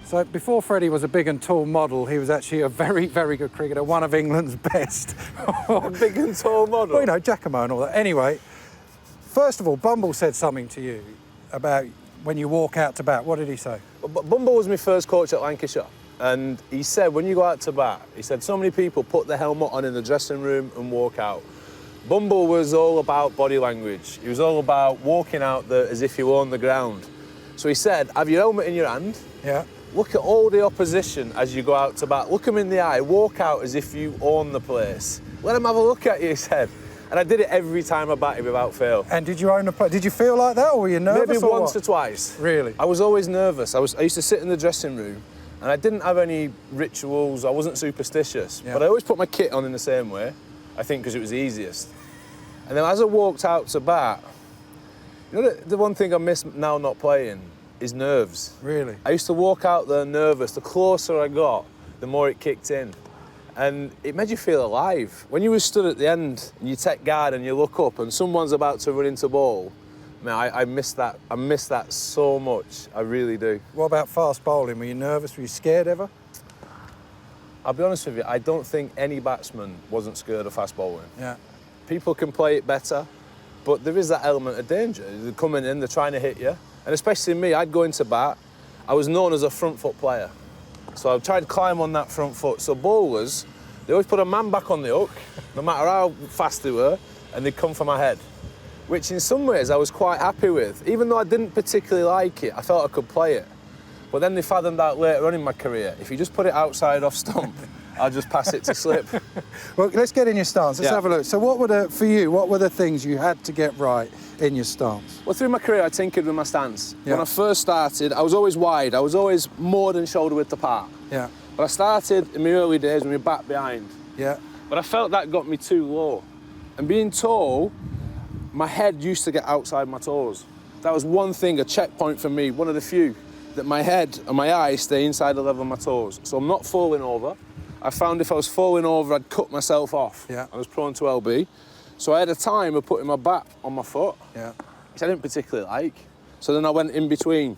So before Freddie was a big and tall model, he was actually a very, very good cricketer, one of England's best. A big and tall model? Well, you know, Giacomo and all that. Anyway, first of all, Bumble said something to you about when you walk out to bat. What did he say? Well, Bumble was my first coach at Lancashire. And he said, when you go out to bat, he said, so many people put the helmet on in the dressing room and walk out. Bumble was all about body language. He was all about walking out there as if you were on the ground. So he said, have your helmet in your hand. Yeah. Look at all the opposition as you go out to bat. Look them in the eye. Walk out as if you own the place. Let them have a look at you, he said. And I did it every time I batted without fail. And did you own the play? Did you feel like that, or were you nervous? Maybe once or or twice. Really? I was always nervous. I used to sit in the dressing room, and I didn't have any rituals. I wasn't superstitious. Yeah. But I always put my kit on in the same way, I think because it was easiest. And then as I walked out to bat, you know, the one thing I miss now not playing is nerves. Really? I used to walk out there nervous. The closer I got, the more it kicked in. And it made you feel alive. When you were stood at the end and you take guard and you look up and someone's about to run into ball, man, I miss that. I miss that so much. I really do. What about fast bowling? Were you nervous? Were you scared ever? I'll be honest with you, I don't think any batsman wasn't scared of fast bowling. Yeah. People can play it better, but there is that element of danger. They're coming in, they're trying to hit you. And especially me, I'd go into bat. I was known as a front foot player. So I'd try to climb on that front foot. So bowlers, they always put a man back on the hook, no matter how fast they were, and they'd come for my head. Which in some ways I was quite happy with. Even though I didn't particularly like it, I felt I could play it. But then they fathomed out later on in my career, if you just put it outside off stump, I'll just pass it to slip. Well, let's get in your stance. Let's Yeah. have a look. So what were for you, what were the things you had to get right in your stance? Well, through my career, I tinkered with my stance. Yeah. When I first started, I was always wide. I was always more than shoulder width apart. Yeah. But I started in my early days with my back behind. Yeah. But I felt that got me too low. And being tall, my head used to get outside my toes. That was one thing, a checkpoint for me, one of the few, that my head and my eyes stay inside the level of my toes. So I'm not falling over. I found if I was falling over, I'd cut myself off. Yeah. I was prone to LB. So I had a time of putting my back on my foot, Yeah. which I didn't particularly like. So then I went in between.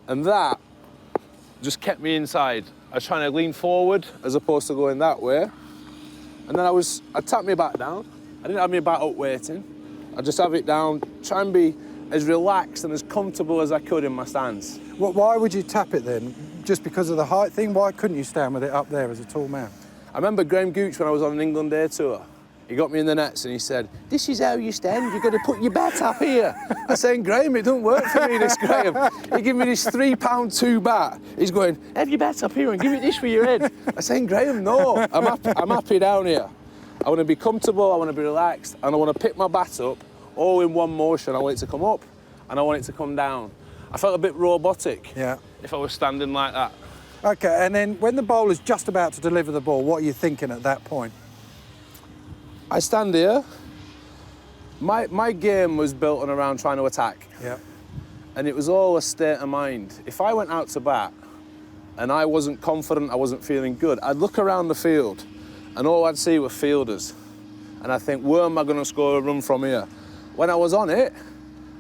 And that just kept me inside. I was trying to lean forward as opposed to going that way. And then I tapped my back down. I didn't have my back up waiting. I just have it down, try and be as relaxed and as comfortable as I could in my stance. Well, why would you tap it then? Just because of the height thing? Why couldn't you stand with it up there as a tall man? I remember Graham Gooch when I was on an England day tour. He got me in the nets and he said, this is how you stand, you've got to put your bat up here. I said, Graham, it don't work for me, this, Graham. He gave me this £3.2 bat. He's going, have your bat up here and give it this for your head. I said, Graham, no, I'm happy down here. I want to be comfortable, I want to be relaxed, and I want to pick my bat up all in one motion. I want it to come up and I want it to come down. I felt a bit robotic if I was standing like that. Okay, and then when the bowler's just about to deliver the ball, what are you thinking at that point? I stand here. My game was built on around trying to attack. Yeah. And it was all a state of mind. If I went out to bat and I wasn't confident, I wasn't feeling good, I'd look around the field and all I'd see were fielders. And I'd think, where am I going to score a run from here? When I was on it,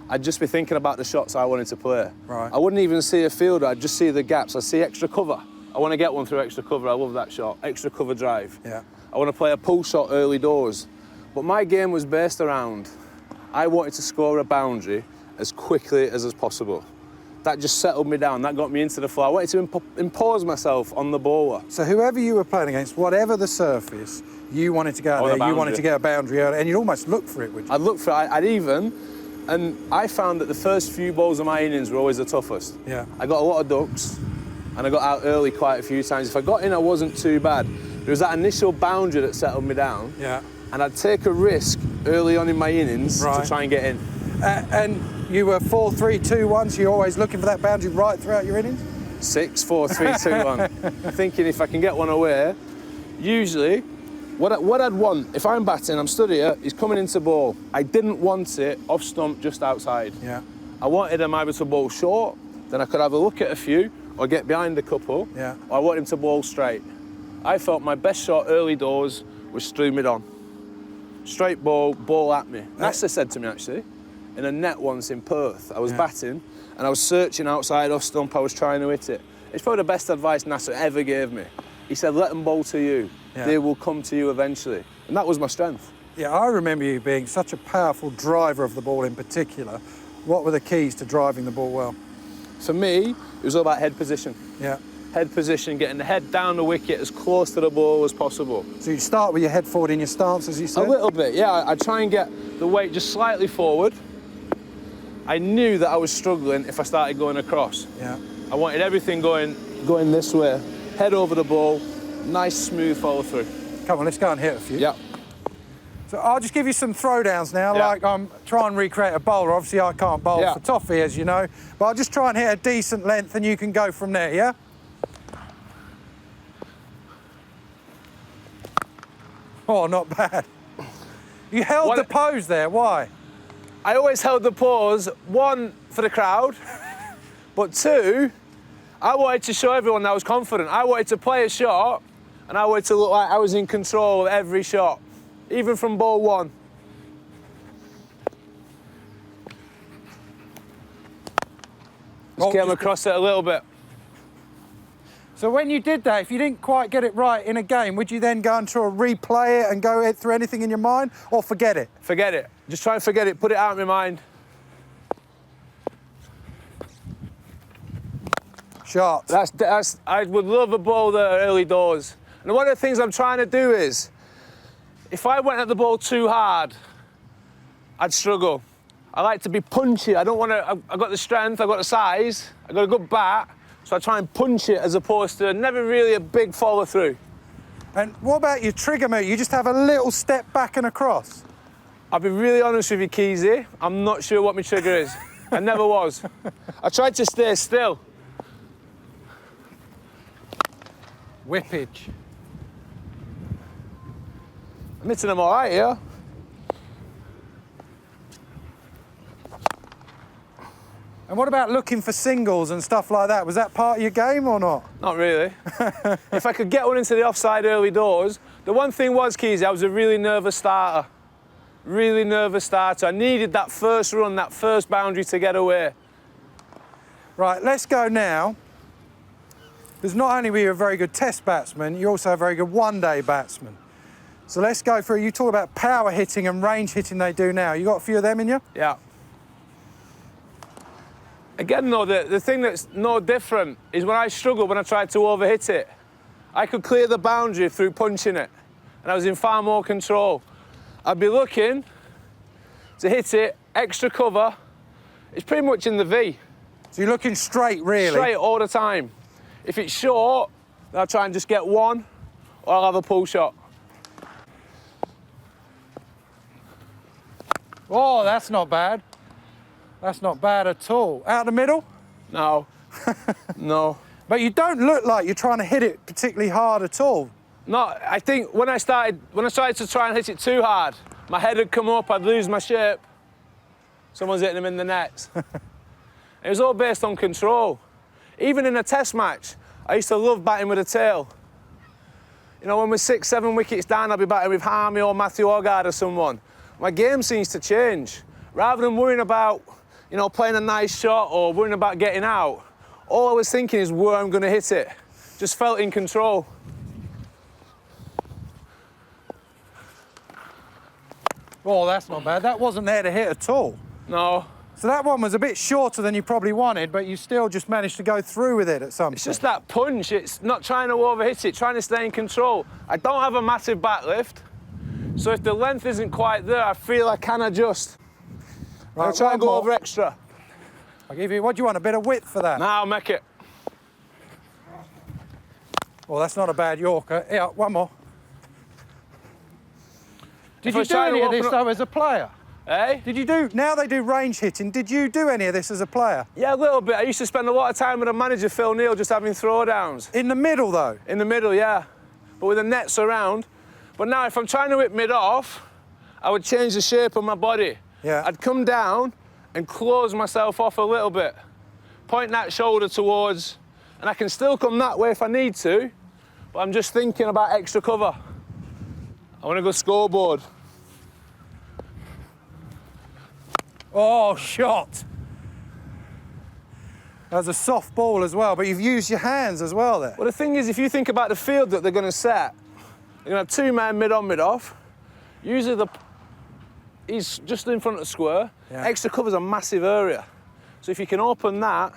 I'd just be thinking about the shots I wanted to play. Right. I wouldn't even see a fielder, I'd just see the gaps. I'd see extra cover. I want to get one through extra cover, I love that shot. Extra cover drive. Yeah. I want to play a pull shot early doors. But my game was based around, I wanted to score a boundary as quickly as possible. That just settled me down, that got me into the flow. I wanted to impose myself on the bowler. So whoever you were playing against, whatever the surface, you wanted to go out there, you wanted to get a boundary early, and you'd almost look for it, would you? I'd look for it, I'd even, and I found that the first few balls of my innings were always the toughest. Yeah. I got a lot of ducks, and I got out early quite a few times. If I got in, I wasn't too bad. There was that initial boundary that settled me down. Yeah. And I'd take a risk early on in my innings Right. to try and get in. And you were 4-3-2-1, so you're always looking for that boundary right throughout your innings? 6, 4, 3, 2, 1. Thinking if I can get one away. Usually, what I'd want, if I'm batting, I'm stood here, he's coming into ball. I didn't want it off stump just outside. Yeah. I wanted him either to bowl short, then I could have a look at a few, or get behind a couple, Yeah. or I want him to bowl straight. I felt my best shot early doors was through mid-on. Straight ball at me. Nasser said to me, actually, in a net once in Perth, I was batting, and I was searching outside off stump, I was trying to hit it. It's probably the best advice Nasser ever gave me. He said, let them bowl to you. Yeah. They will come to you eventually. And that was my strength. Yeah, I remember you being such a powerful driver of the ball in particular. What were the keys to driving the ball well? For me, it was all about head position. Yeah. Head position, getting the head down the wicket as close to the ball as possible. So you start with your head forward in your stance, as you said? A little bit, yeah. I try and get the weight just slightly forward. I knew that I was struggling if I started going across. Yeah. I wanted everything going this way. Head over the ball, nice smooth follow through. Come on, let's go and hit a few. Yeah. So I'll just give you some throwdowns now, Yeah. like I'm trying to recreate a bowler. Obviously I can't bowl Yeah. for toffee, as you know, but I'll just try and hit a decent length and you can go from there, yeah? Oh, not bad. You held the pose there, why? I always held the pose, one, for the crowd, but two, I wanted to show everyone that I was confident. I wanted to play a shot, and I wanted to look like I was in control of every shot, even from ball one. Just came across it a little bit. So when you did that, if you didn't quite get it right in a game, would you then go and try to replay it and go through anything in your mind, or forget it? Forget it. Just try and forget it, put it out of my mind. Shots. I would love a ball there early doors. And one of the things I'm trying to do is, if I went at the ball too hard, I'd struggle. I like to be punchy. I don't want to, I've got the strength, I've got the size, I've got a good bat, so I try and punch it as opposed to never really a big follow through. And what about your trigger move? You just have a little step back and across. I'll be really honest with you, Keezy, I'm not sure what my trigger is. I never was. I tried to stay still. Whippage. I'm hitting them all right here. And what about looking for singles and stuff like that? Was that part of your game or not? Not really. If I could get one into the offside early doors, the one thing was, Keezy, I was a really nervous starter. Really nervous starter. I needed that first run, that first boundary to get away. Right, let's go now. Because not only were you a very good test batsman, you're also a very good one-day batsman. So let's go through, you talk about power hitting and range hitting they do now. You got a few of them in you? Yeah. Again, though, the thing that's no different is when I struggled when I tried to overhit it. I could clear the boundary through punching it, and I was in far more control. I'd be looking to hit it, extra cover. It's pretty much in the V. So you're looking straight, really? Straight all the time. If it's short, then I'll try and just get one, or I'll have a pull shot. Oh, that's not bad. That's not bad at all. Out the middle? No. No. But you don't look like you're trying to hit it particularly hard at all. No, I think when I started to try and hit it too hard, my head would come up, I'd lose my shape. Someone's hitting them in the nets. It was all based on control. Even in a test match, I used to love batting with a tail. You know, when we're 6, 7 wickets down, I'll be batting with Harmy or Matthew Hogarth or someone. My game seems to change. Rather than worrying about, you know, playing a nice shot or worrying about getting out, all I was thinking is where I'm going to hit it. Just felt in control. Oh, that's not bad. That wasn't there to hit at all. No. So that one was a bit shorter than you probably wanted, but you still just managed to go through with it at some point. It's just that punch. It's not trying to overhit it, trying to stay in control. I don't have a massive back lift, so if the length isn't quite there, I feel I can adjust. Right, I'll try and go more. over extra. I'll give you, what do you want, a bit of width for that? Now I'll make it. Well, that's not a bad Yorker. Yeah, one more. Did If I you was do trying to any of open this, up- though, as a player? Eh? Did you do, now they do range hitting, did you do any of this as a player? Yeah, a little bit. I used to spend a lot of time with a manager, Phil Neal, just having throwdowns. In the middle, though? In the middle, yeah. But with the nets around. But now, if I'm trying to hit mid-off, I would change the shape of my body. Yeah. I'd come down and close myself off a little bit. Point that shoulder towards, and I can still come that way if I need to, but I'm just thinking about extra cover. I want to go scoreboard. Oh, shot. As a soft ball as well, but you've used your hands as well there. Well, the thing is, if you think about the field that they're going to set, you're going to have 2 men mid-on, mid-off. Usually he's just in front of the square. Yeah. Extra cover's a massive area. So if you can open that,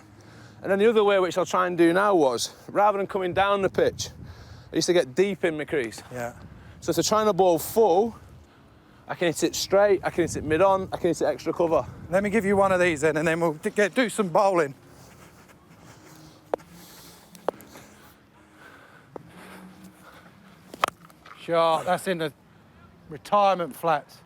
and then the other way, which I'll try and do now, was, rather than coming down the pitch, I used to get deep in my crease. Yeah. So if they're trying to ball full, I can hit it straight, I can hit it mid-on, I can hit it extra cover. Let me give you one of these then, and then we'll do some bowling. Sure, that's in the retirement flats.